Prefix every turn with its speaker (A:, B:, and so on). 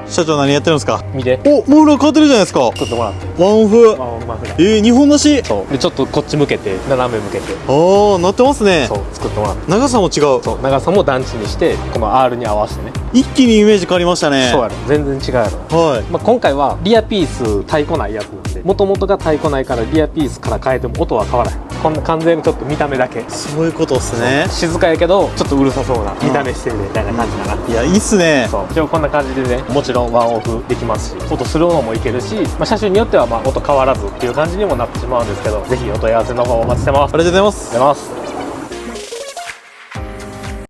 A: 社長何やってるんですか？
B: 見て。
A: お、モール変わってるじゃないですか。
B: 作ってもらって。
A: ワンオフ。
B: ワンオフマフラー。
A: 2本なし。
B: そう。で、ちょっとこっち向けて、斜め向けて。
A: ああ、なってますね。
B: そう、作ってもらって。
A: 長さも違う。
B: そう、長さも団地にして、この R に合わせてね。
A: 一気にイメージ変わりましたね。
B: そうやろ。全然違うやろ。
A: はい。
B: まあ、今回はリアピース太鼓ないやつなんで、もともとが太鼓ないからリアピースから変えても音は変わらへん。こんな完全にちょっと見た目だけ。
A: そういうことっすね。
B: 静かやけどちょっとうるさそうな見た目してるみたいな感じかな。
A: いや、いいっすね。
B: そう、一応こんな感じでね、もちろんワンオフできますし、音するのもいけるし、まあ、車種によってはまあ音変わらずっていう感じにもなってしまうんですけど、ぜひお問い合わせの方お待ちしてます。
A: ありがとうございます。
B: ありがとうございます。